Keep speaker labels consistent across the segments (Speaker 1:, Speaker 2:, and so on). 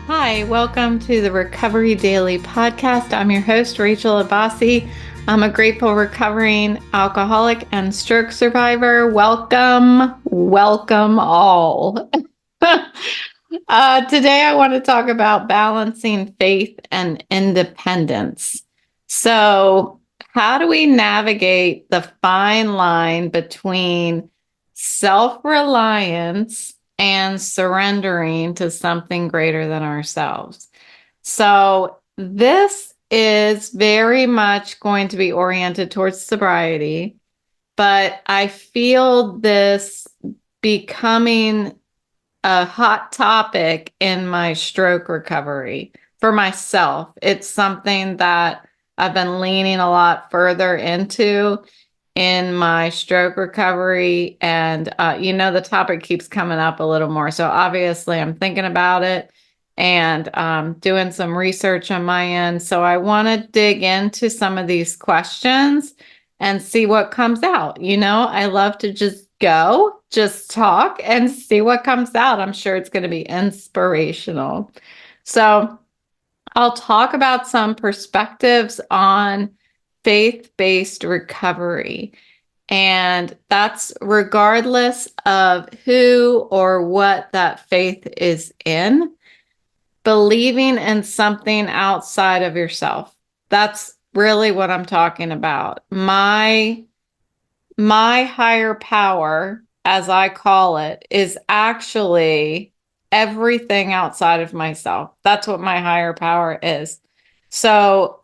Speaker 1: Hi, welcome to the Recovery Daily podcast. I'm your host, Rachel Abbasi. I'm a grateful recovering alcoholic and stroke survivor. Welcome all. Today, I want to talk about balancing faith and independence. So, how do we navigate the fine line between self-reliance and surrendering to something greater than ourselves? So, this is very much going to be oriented towards sobriety, but I feel this becoming a hot topic in my stroke recovery for myself. It's something that I've been leaning a lot further into in my stroke recovery. And, the topic keeps coming up a little more. So obviously, I'm thinking about it and doing some research on my end. So I want to dig into some of these questions and see what comes out. I love to just talk and see what comes out. I'm sure it's going to be inspirational. So I'll talk about some perspectives on faith-based recovery. And that's regardless of who or what that faith is in, believing in something outside of yourself. That's really what I'm talking about. My higher power, as I call it, is actually everything outside of myself. That's what my higher power is. So,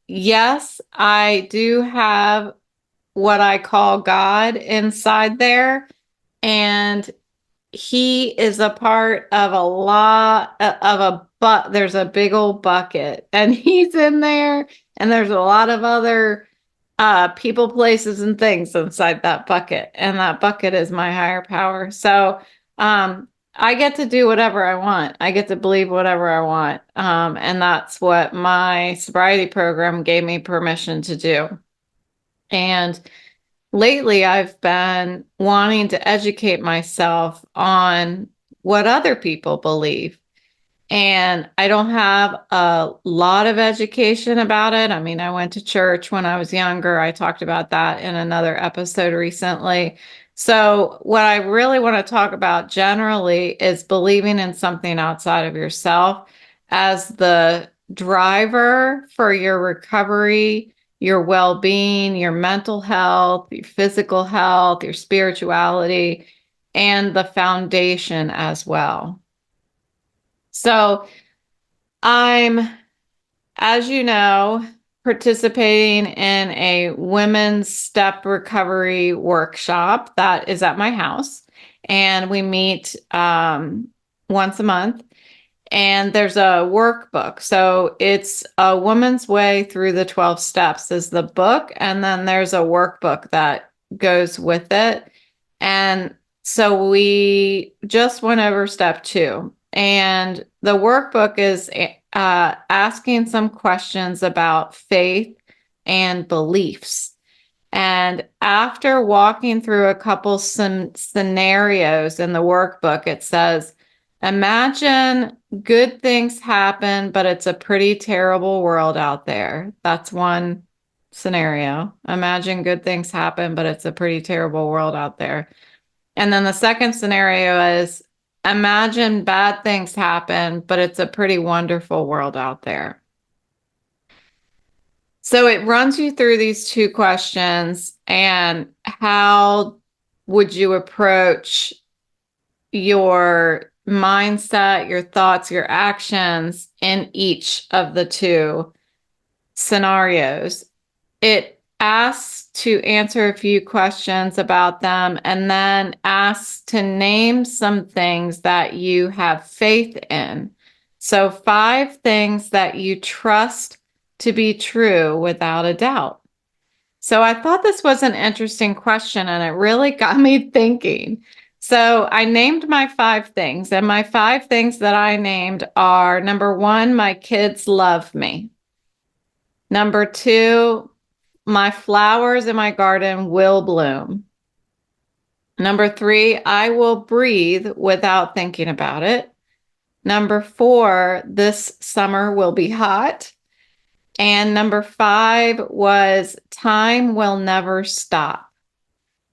Speaker 1: yes, I do have what I call God inside there, and he is a part of a lot of there's a big old bucket, and he's in there, and there's a lot of other people, places, and things inside that bucket, and that bucket is my higher power. So I get to do whatever I want. I get to believe whatever I want, and that's what my sobriety program gave me permission to do. And lately, I've been wanting to educate myself on what other people believe. And I don't have a lot of education about it. I mean, I went to church when I was younger. I talked about that in another episode recently. So, what I really want to talk about generally is believing in something outside of yourself as the driver for your recovery, your well-being, your mental health, your physical health, your spirituality, and the foundation as well. So I'm, as you know, participating in a women's step recovery workshop that is at my house. And we meet once a month. And there's a workbook. So it's A Woman's Way Through the 12 Steps is the book. And then there's a workbook that goes with it. And so we just went over step 2. And the workbook is asking some questions about faith and beliefs. And after walking through a couple some scenarios in the workbook, it says, imagine good things happen, but it's a pretty terrible world out there. That's one scenario. Imagine good things happen, but it's a pretty terrible world out there. And then the second scenario is imagine bad things happen, but it's a pretty wonderful world out there. So it runs you through these two questions and how would you approach your mindset, your thoughts, your actions in each of the two scenarios. It asks to answer a few questions about them and then asks to name some things that you have faith in. So 5 things that you trust to be true without a doubt. So I thought this was an interesting question, and it really got me thinking. So I named my 5 things, and my 5 things that I named are: number 1, my kids love me. Number 2, my flowers in my garden will bloom. Number 3, I will breathe without thinking about it. Number 4, this summer will be hot. And number 5 was time will never stop.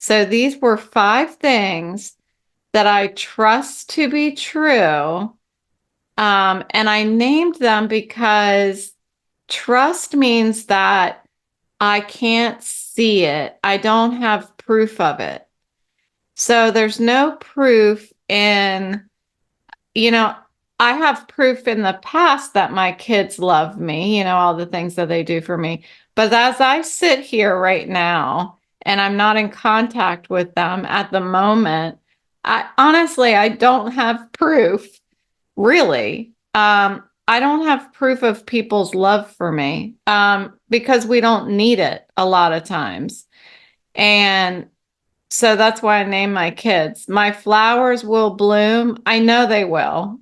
Speaker 1: So these were 5 things that I trust to be true. And I named them because trust means that I can't see it. I don't have proof of it. So there's no proof in, you know, I have proof in the past that my kids love me, all the things that they do for me. But as I sit here right now and I'm not in contact with them at the moment, I don't have proof, really. I don't have proof of people's love for me because we don't need it a lot of times. And so that's why I named my kids. My flowers will bloom. I know they will.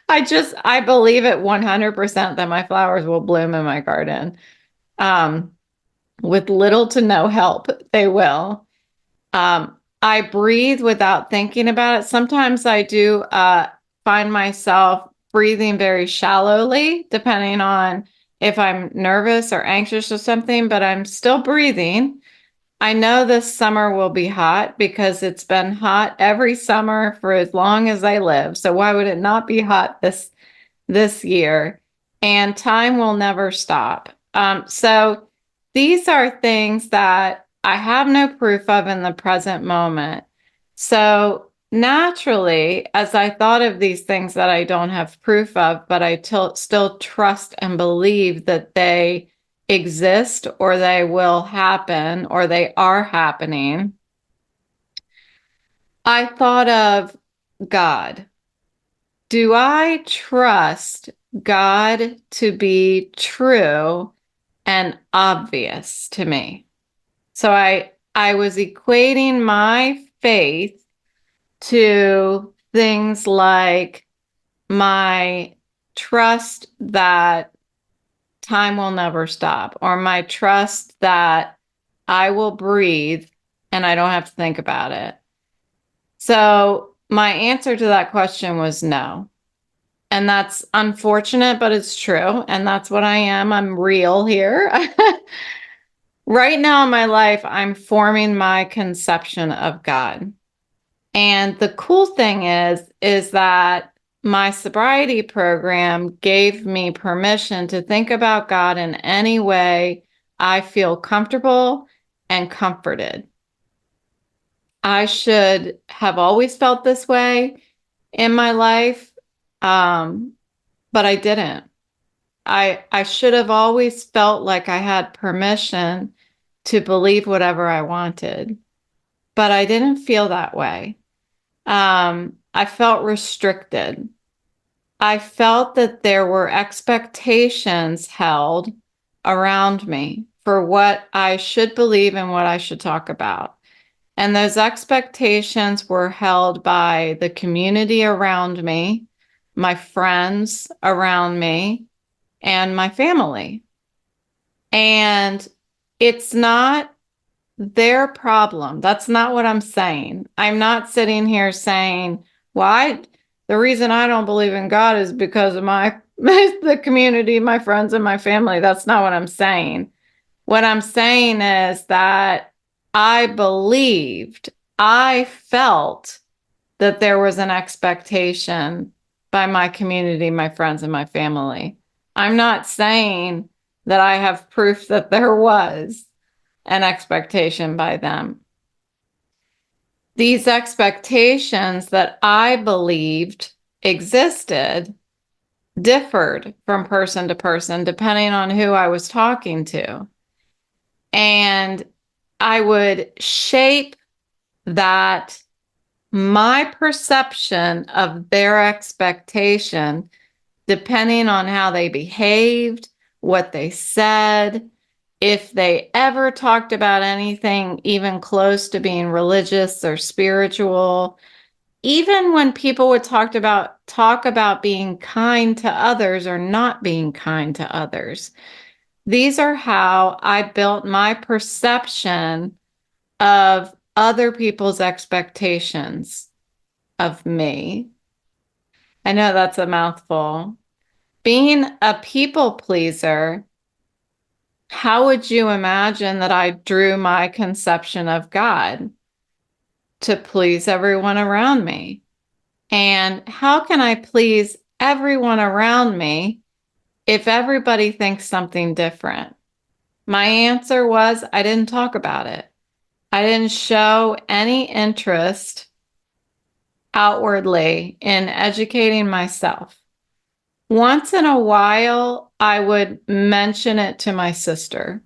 Speaker 1: I believe it 100% that my flowers will bloom in my garden. Um, with little to no help, they will. I breathe without thinking about it. Sometimes I do find myself breathing very shallowly, depending on if I'm nervous or anxious or something, but I'm still breathing. I know this summer will be hot because it's been hot every summer for as long as I live. So why would it not be hot this year? And time will never stop. So these are things that I have no proof of in the present moment. So naturally, as I thought of these things that I don't have proof of, but I still trust and believe that they exist or they will happen or they are happening, I thought of God. Do I trust God to be true and obvious to me? So I was equating my faith to things like my trust that time will never stop, or my trust that I will breathe and I don't have to think about it. So my answer to that question was no. And that's unfortunate, but it's true. And that's what I am. I'm real here. Right now in my life, I'm forming my conception of God. And the cool thing is that my sobriety program gave me permission to think about God in any way I feel comfortable and comforted. I should have always felt this way in my life, but I didn't. I should have always felt like I had permission to believe whatever I wanted, but I didn't feel that way. I felt restricted. I felt that there were expectations held around me for what I should believe and what I should talk about. And those expectations were held by the community around me, my friends around me, and my family. And it's not their problem. That's not what I'm saying. I'm not sitting here saying, well, the reason I don't believe in God is because of the community, my friends, and my family. That's not what I'm saying. What I'm saying is that I felt that there was an expectation by my community, my friends, and my family. I'm not saying that I have proof that there was an expectation by them. These expectations that I believed existed differed from person to person, depending on who I was talking to. And I would shape that my perception of their expectation depending on how they behaved, what they said, if they ever talked about anything even close to being religious or spiritual. Even when people would talk about being kind to others or not being kind to others. These are how I built my perception of other people's expectations of me. I know that's a mouthful. Being a people pleaser, how would you imagine that I drew my conception of God? To please everyone around me. And how can I please everyone around me if everybody thinks something different? My answer was I didn't talk about it. I didn't show any interest outwardly in educating myself. Once in a while, I would mention it to my sister.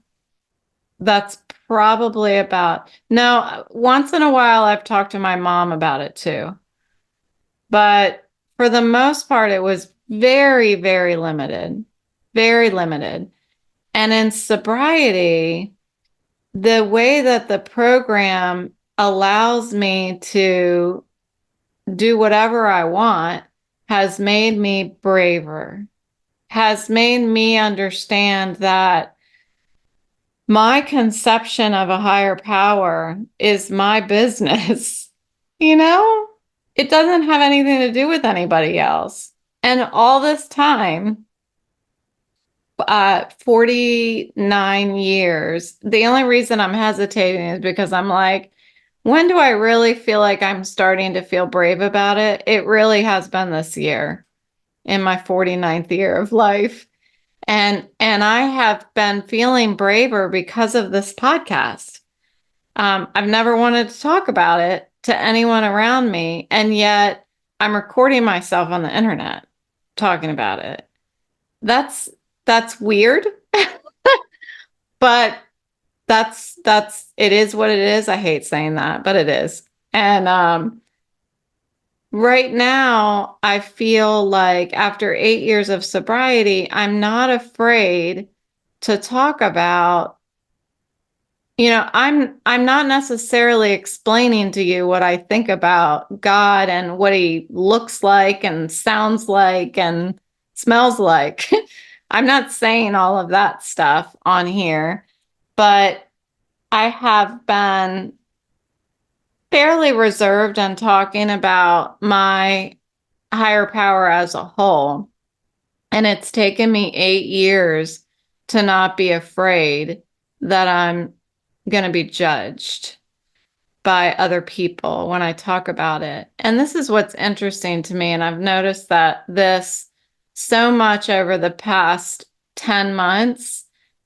Speaker 1: That's probably about, no, once in a while, I've talked to my mom about it too. But for the most part, it was very, very limited, very limited. And in sobriety, the way that the program allows me to do whatever I want has made me braver, has made me understand that my conception of a higher power is my business. You know, it doesn't have anything to do with anybody else. And all this time, 49 years, the only reason I'm hesitating is because I'm like, when do I really feel like I'm starting to feel brave about it? It really has been this year in my 49th year of life. And I have been feeling braver because of this podcast. I've never wanted to talk about it to anyone around me, and yet I'm recording myself on the internet talking about it. That's that's weird, but that's it is what it is. I hate saying that, but it is. And right now, I feel like after 8 years of sobriety, I'm not afraid to talk about, I'm not necessarily explaining to you what I think about God and what he looks like and sounds like and smells like. I'm not saying all of that stuff on here, but I have been fairly reserved on talking about my higher power as a whole. And it's taken me 8 years to not be afraid that I'm going to be judged by other people when I talk about it. And this is what's interesting to me. And I've noticed that this so much over the past 10 months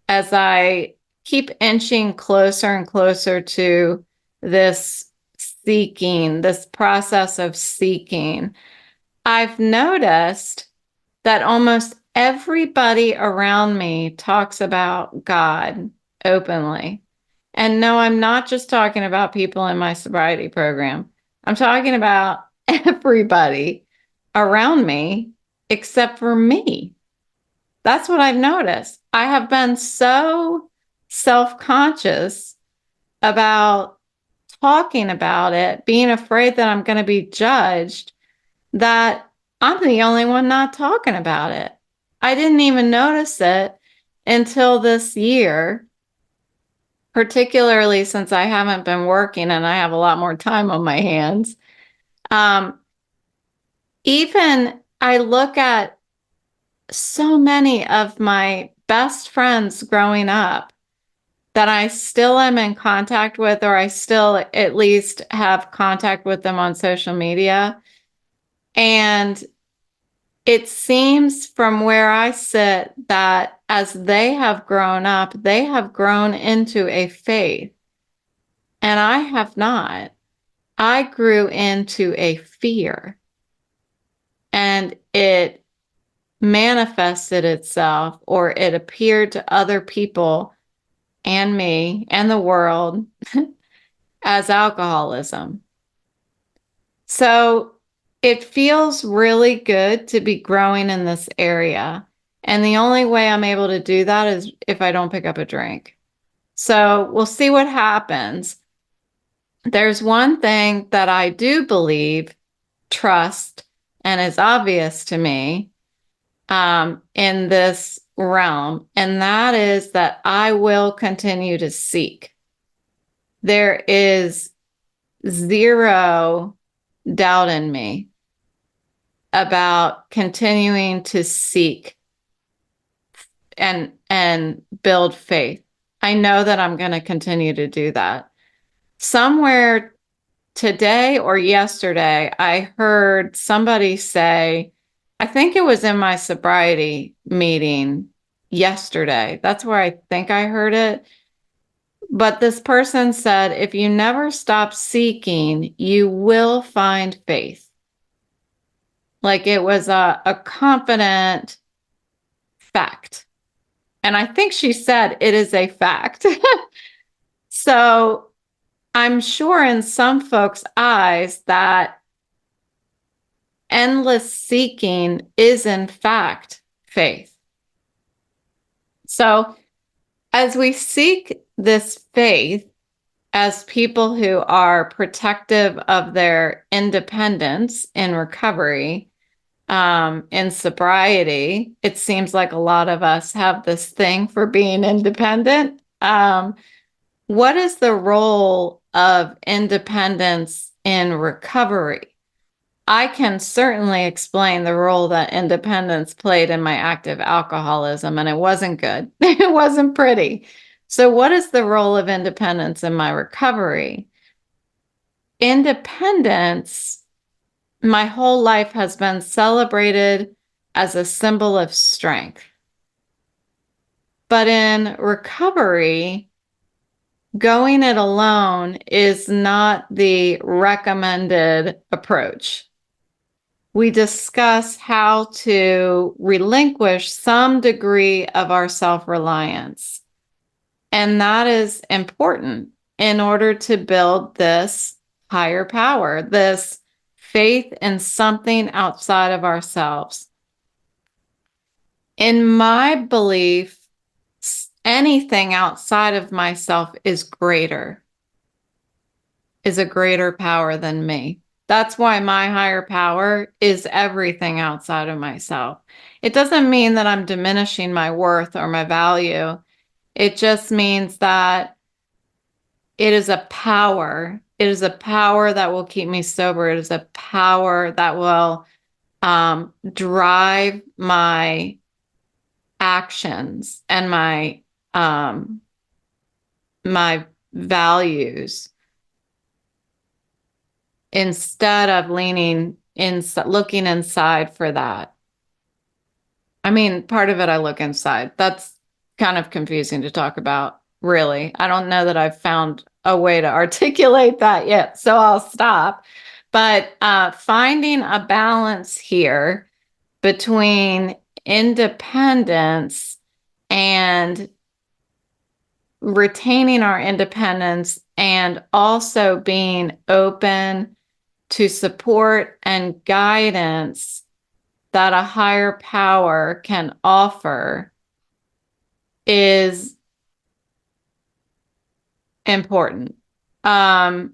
Speaker 1: as I keep inching closer and closer to this seeking, this process of seeking. I've noticed that almost everybody around me talks about God openly. And no, I'm not just talking about people in my sobriety program. I'm talking about everybody around me except for me. That's what I've noticed. I have been so self-conscious about talking about it, being afraid that I'm going to be judged, that I'm the only one not talking about it. I didn't even notice it until this year, particularly since I haven't been working and I have a lot more time on my hands. Even I look at so many of my best friends growing up that I still am in contact with, or I still at least have contact with them on social media. And it seems from where I sit that as they have grown up, they have grown into a faith. And I have not. I grew into a fear. And it manifested itself, or it appeared to other people and me and the world as alcoholism. So it feels really good to be growing in this area. And the only way I'm able to do that is if I don't pick up a drink. So we'll see what happens. There's one thing that I do believe, trust, and is obvious to me in this realm, and that is that I will continue to seek. There is zero doubt in me about continuing to seek and build faith. I know that I'm going to continue to do that. Somewhere today or yesterday, I heard somebody say, I think it was in my sobriety meeting yesterday. That's where I think I heard it. But this person said, if you never stop seeking, you will find faith. Like it was a confident fact. And I think she said it is a fact. So I'm sure in some folks' eyes that endless seeking is in fact faith. So as we seek this faith as people who are protective of their independence in recovery, in sobriety, it seems like a lot of us have this thing for being independent. What is the role of independence in recovery? I can certainly explain the role that independence played in my active alcoholism, and it wasn't good. It wasn't pretty. So, what is the role of independence in my recovery? Independence, my whole life has been celebrated as a symbol of strength. But in recovery, going it alone is not the recommended approach. We discuss how to relinquish some degree of our self-reliance. And that is important in order to build this higher power, this faith in something outside of ourselves. In my belief, anything outside of myself is a greater power than me. That's why my higher power is everything outside of myself. It doesn't mean that I'm diminishing my worth or my value. It just means that it is a power. It is a power that will keep me sober. It is a power that will drive my actions and my values instead of looking inside for that. I mean, part of it I look inside. That's kind of confusing to talk about, really. I don't know that I've found a way to articulate that yet, so I'll stop. But finding a balance here between independence and retaining our independence and also being open to support and guidance that a higher power can offer is important. I'm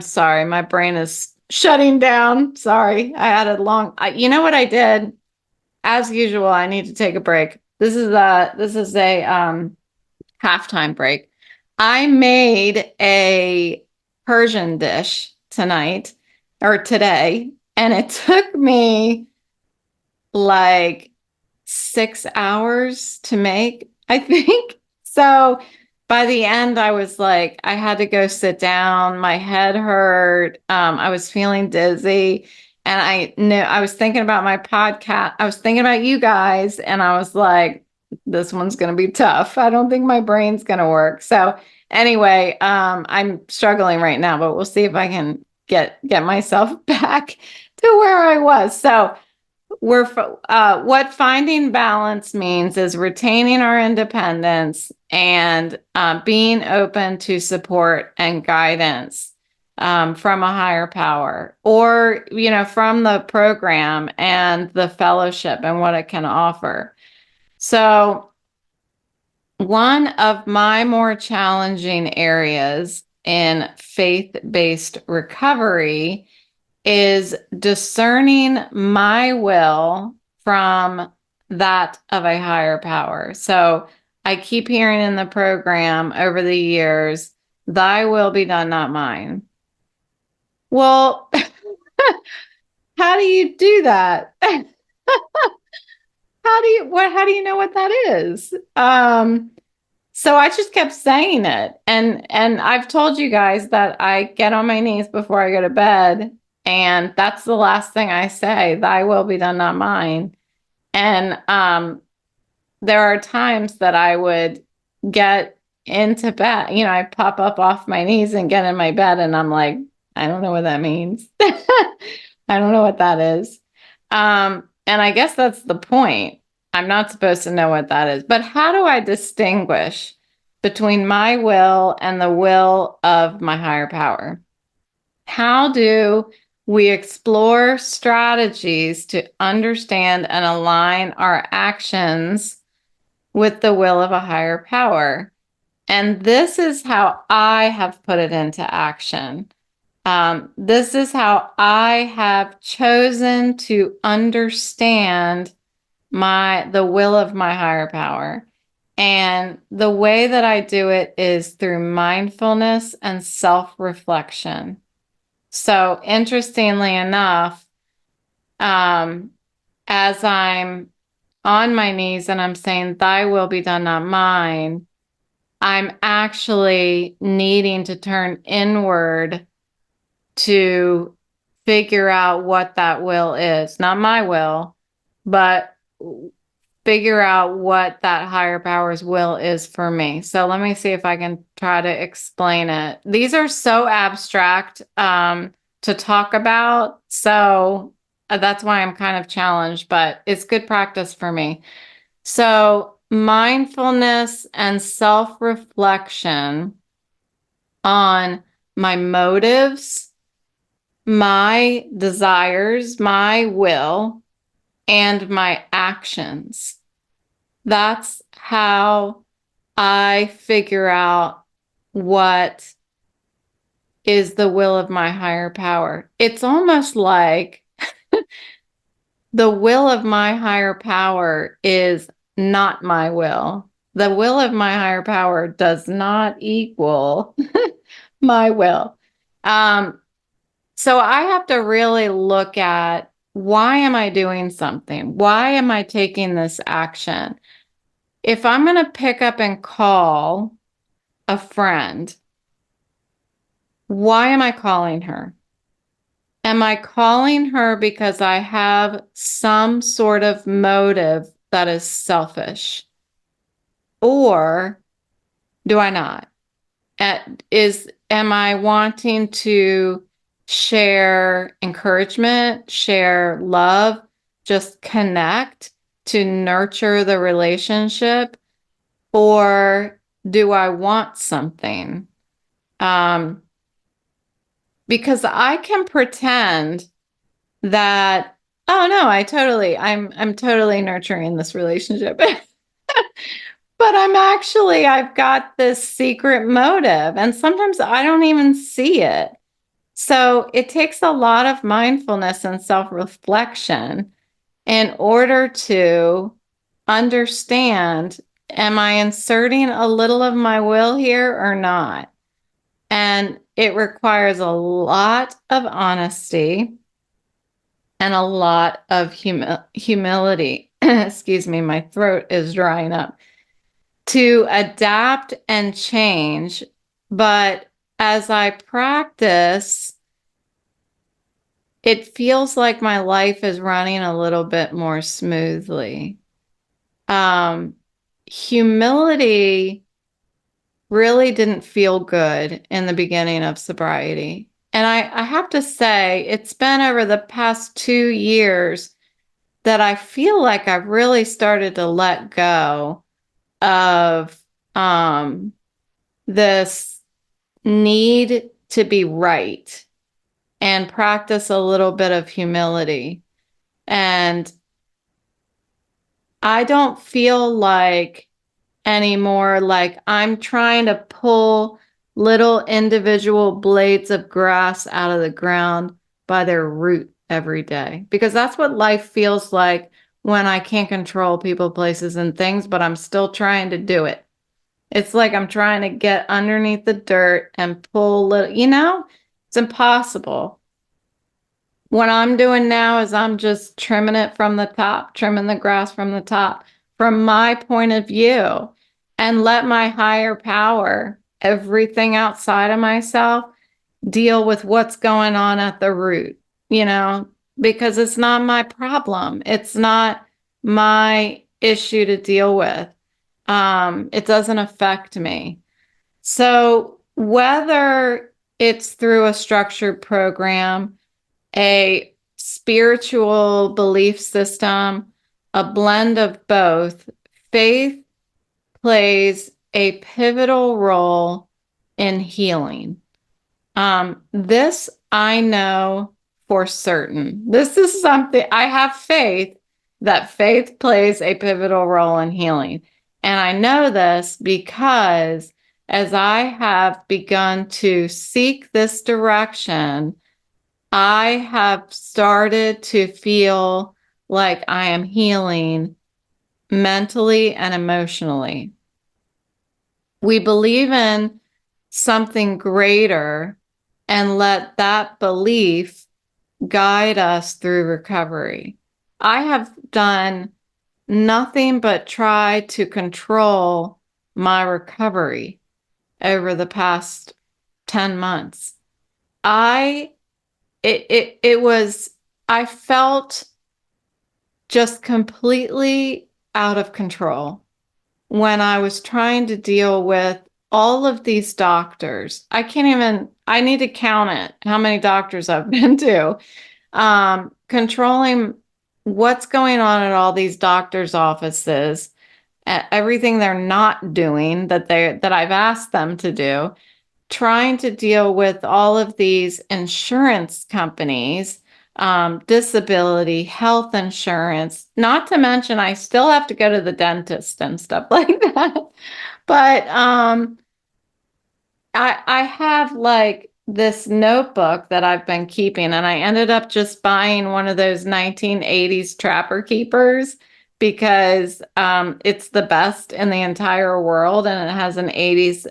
Speaker 1: sorry, my brain is shutting down. Sorry, I had a long. You know what I did? As usual, I need to take a break. This is a halftime break. I made a Persian dish tonight or today, and it took me like 6 hours to make, I think. So by the end, I was like, I had to go sit down. My head hurt. I was feeling dizzy. And I knew I was thinking about my podcast. I was thinking about you guys. And I was like, this one's going to be tough. I don't think my brain's going to work. So anyway, I'm struggling right now, but we'll see if I can get myself back to where I was. So what finding balance means is retaining our independence and being open to support and guidance from a higher power, or from the program and the fellowship and what it can offer. So one of my more challenging areas in faith-based recovery is discerning my will from that of a higher power. So I keep hearing in the program over the years, thy will be done, not mine. Well, How do you do that? How do you know what that is? So I just kept saying it. And I've told you guys that I get on my knees before I go to bed, and that's the last thing I say, thy will be done, not mine. And there are times that I would get into bed, I pop up off my knees and get in my bed, and I'm like, I don't know what that means. I don't know what that is. And I guess that's the point. I'm not supposed to know what that is. But how do I distinguish between my will and the will of my higher power? How do we explore strategies to understand and align our actions with the will of a higher power? And this is how I have put it into action. This is how I have chosen to understand the will of my higher power. And the way that I do it is through mindfulness and self-reflection. So interestingly enough, as I'm on my knees and I'm saying, thy will be done, not mine, I'm actually needing to turn inward to figure out what that will is. Not my will, but figure out what that higher power's will is for me. So let me see if I can try to explain it. These are so abstract to talk about. So that's why I'm kind of challenged, but it's good practice for me. So mindfulness and self-reflection on my motives, my desires, my will, and my actions. That's how I figure out what is the will of my higher power. It's almost like the will of my higher power is not my will. The will of my higher power does not equal my will. So I have to really look at, why am I doing something? Why am I taking this action? If I'm going to pick up and call a friend, why am I calling her? Am I calling her because I have some sort of motive that is selfish? Or do I not? Am I wanting to share encouragement, share love, just connect to nurture the relationship? Or do I want something? Because I can pretend that, oh no, I'm totally nurturing this relationship. But I've got this secret motive, and sometimes I don't even see it. So it takes a lot of mindfulness and self-reflection in order to understand, am I inserting a little of my will here or not? And it requires a lot of honesty and a lot of humility. Excuse me, my throat is drying up. To adapt and change. But as I practice, it feels like my life is running a little bit more smoothly. Humility really didn't feel good in the beginning of sobriety. And I have to say, it's been over the past 2 years that I feel like I've really started to let go of this need to be right and practice a little bit of humility. And I don't feel like anymore like I'm trying to pull little individual blades of grass out of the ground by their root every day, because that's what life feels like when I can't control people, places, and things, but I'm still trying to do it. It's like I'm trying to get underneath the dirt and pull little, it's impossible. What I'm doing now is I'm just trimming it from the top, trimming the grass from the top, from my point of view, and let my higher power, everything outside of myself, deal with what's going on at the root, you know, because it's not my problem. It's not my issue to deal with. It doesn't affect me. So whether it's through a structured program, a spiritual belief system, a blend of both, faith plays a pivotal role in healing. This I know for certain. This is something I have faith that faith plays a pivotal role in healing. And I know this because as I have begun to seek this direction, I have started to feel like I am healing mentally and emotionally. We believe in something greater and let that belief guide us through recovery. I have done nothing but try to control my recovery over the past 10 months. I it was I felt just completely out of control when I was trying to deal with all of these doctors. I need to count it, how many doctors I've been to. Controlling what's going on at all these doctors' offices, everything they're not doing that I've asked them to do, trying to deal with all of these insurance companies, disability, health insurance, not to mention I still have to go to the dentist and stuff like that. But I have like this notebook that I've been keeping, and I ended up just buying one of those 1980s trapper keepers because it's the best in the entire world, and it has an 80s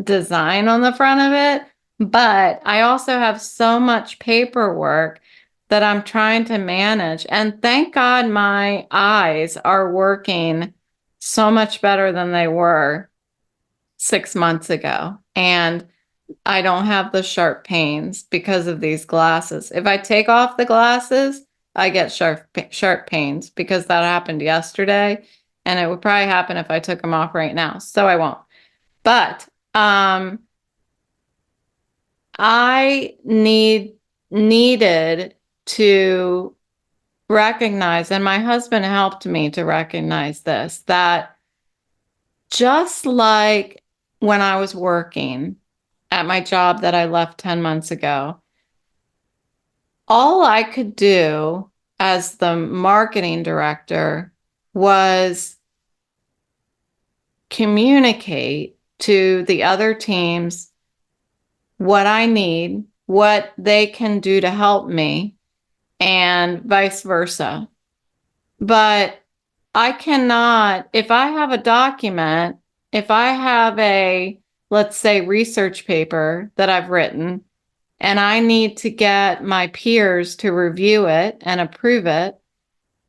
Speaker 1: design on the front of it. But I also have so much paperwork that I'm trying to manage. And thank God my eyes are working so much better than they were 6 months ago. And I don't have the sharp pains because of these glasses. If I take off the glasses, I get sharp pains because that happened yesterday. And it would probably happen if I took them off right now. So I won't. But I needed to recognize, and my husband helped me to recognize this, that just like when I was working at my job that I left 10 months ago, all I could do as the marketing director was communicate to the other teams what I need, what they can do to help me, and vice versa. But I cannot, if I have a document, if I have a, let's say, research paper that I've written, and I need to get my peers to review it and approve it,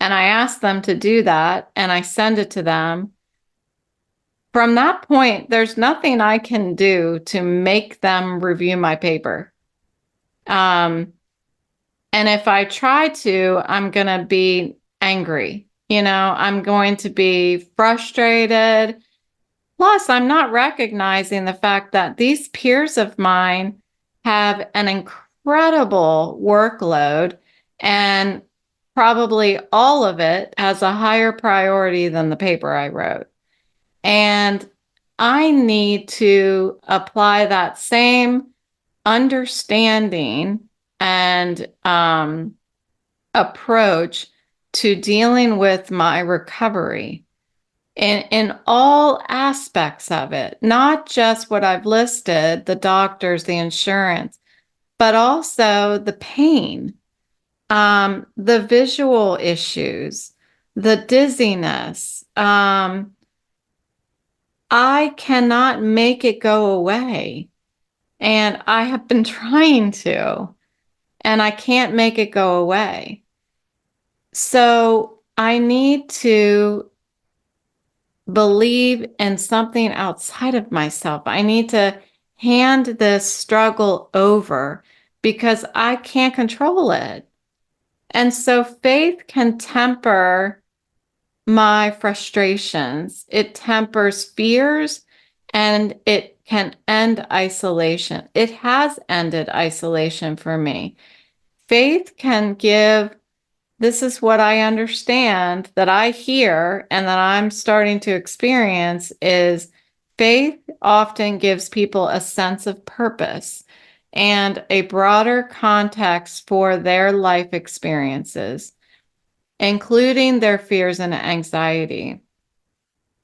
Speaker 1: and I ask them to do that, and I send it to them, from that point, there's nothing I can do to make them review my paper. And if I try to, I'm going to be angry. I'm going to be frustrated. Plus, I'm not recognizing the fact that these peers of mine have an incredible workload, and probably all of it has a higher priority than the paper I wrote. And I need to apply that same understanding and approach to dealing with my recovery in all aspects of it, not just what I've listed, the doctors, the insurance, but also the pain, the visual issues, the dizziness. I cannot make it go away. And I have been trying to. and I can't make it go away. So I need to believe in something outside of myself. I need to hand this struggle over because I can't control it. And so faith can temper my frustrations. It tempers fears and it can end isolation. It has ended isolation for me. Faith can give, this is what I understand that I hear and that I'm starting to experience is faith often gives people a sense of purpose and a broader context for their life experiences, including their fears and anxiety.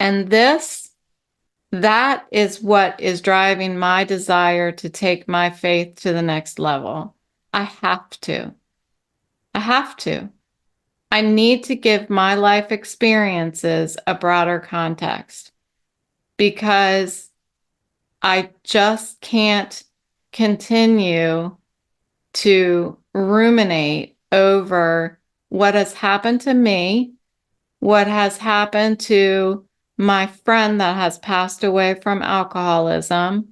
Speaker 1: And that is what is driving my desire to take my faith to the next level. I have to. I have to. I need to give my life experiences a broader context because I just can't continue to ruminate over what has happened to me, what has happened to my friend that has passed away from alcoholism.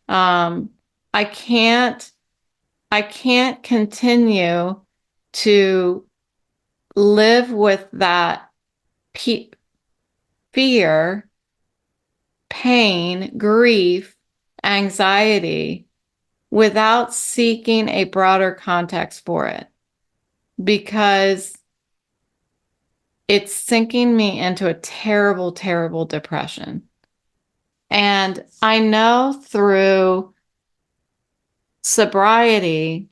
Speaker 1: I can't continue to live with that fear, pain, grief, anxiety without seeking a broader context for it because it's sinking me into a terrible, terrible depression. And I know through sobriety,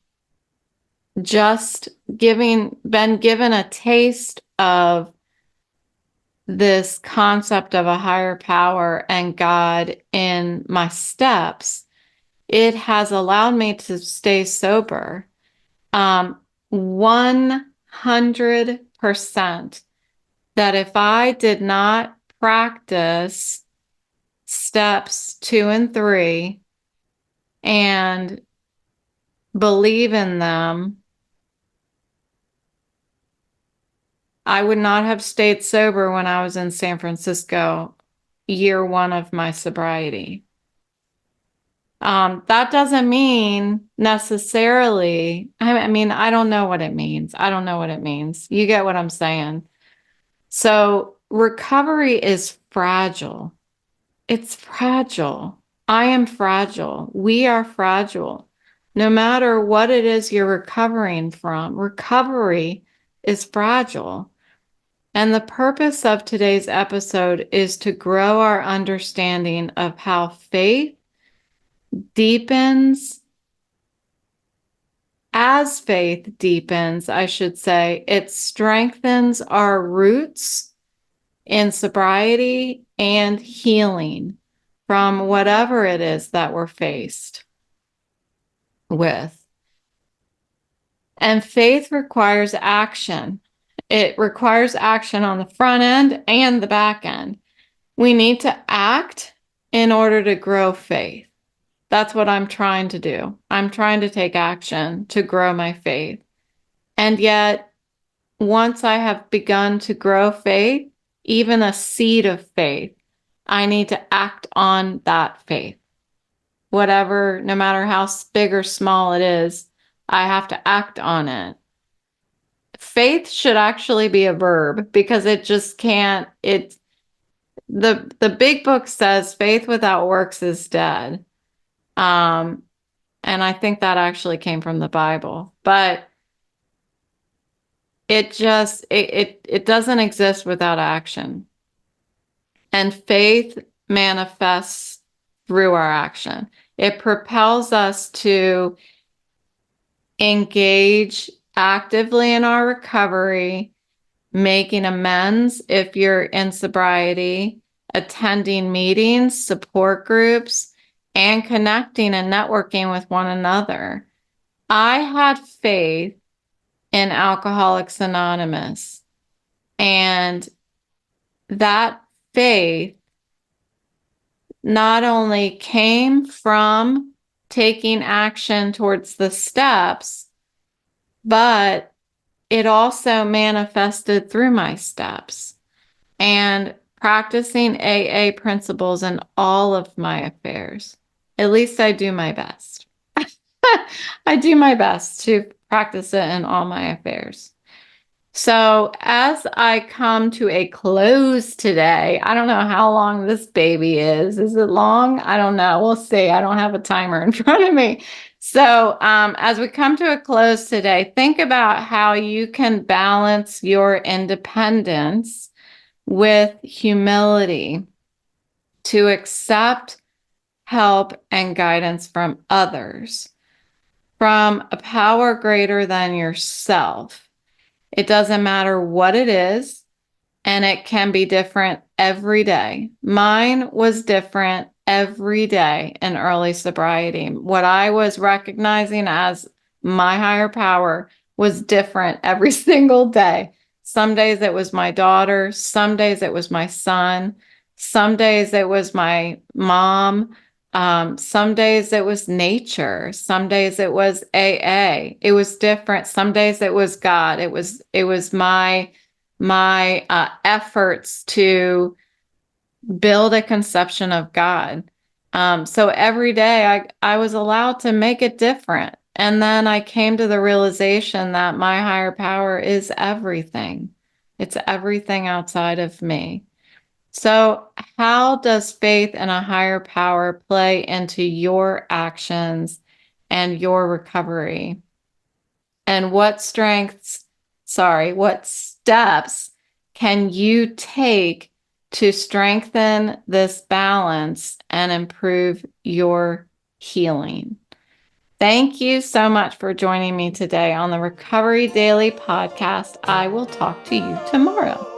Speaker 1: just been given a taste of this concept of a higher power and God in my steps, it has allowed me to stay sober. 100% that if I did not practice steps 2 and 3 and believe in them, I would not have stayed sober when I was in San Francisco, year 1 of my sobriety. That doesn't mean necessarily, I mean, I don't know what it means. I don't know what it means. You get what I'm saying? So recovery is fragile. It's fragile. I am fragile. We are fragile. No matter what it is you're recovering from, recovery is fragile. And the purpose of today's episode is to grow our understanding of how faith deepens. As faith deepens, I should say, it strengthens our roots in sobriety and healing from whatever it is that we're faced with. And faith requires action. It requires action on the front end and the back end. We need to act in order to grow faith. That's what I'm trying to do. I'm trying to take action to grow my faith. And yet, once I have begun to grow faith, even a seed of faith, I need to act on that faith. Whatever, no matter how big or small it is, I have to act on it. Faith should actually be a verb because it just can't, the big book says faith without works is dead. And I think that actually came from the Bible, but it just, it doesn't exist without action. And faith manifests through our action. It propels us to engage actively in our recovery, making amends if you're in sobriety, attending meetings, support groups, and connecting and networking with one another. I had faith in Alcoholics Anonymous, and that faith not only came from taking action towards the steps, but it also manifested through my steps and practicing AA principles in all of my affairs. At least I do my best. I do my best to practice it in all my affairs. So, as I come to a close today, I don't know how long this baby is. Is it long? I don't know. We'll see. I don't have a timer in front of me. So, as we come to a close today, think about how you can balance your independence with humility to accept help and guidance from others, from a power greater than yourself. It doesn't matter what it is, and it can be different every day. Mine was different every day in early sobriety. What I was recognizing as my higher power was different every single day. Some days it was my daughter, some days it was my son, some days it was my mom. Some days it was nature. Some days it was AA. It was different. Some days it was God. It was my efforts to build a conception of God. So every day I was allowed to make it different. And then I came to the realization that my higher power is everything. It's everything outside of me. So, how does faith in a higher power play into your actions and your recovery? And what steps can you take to strengthen this balance and improve your healing? Thank you so much for joining me today on the Recovery Daily podcast. I will talk to you tomorrow.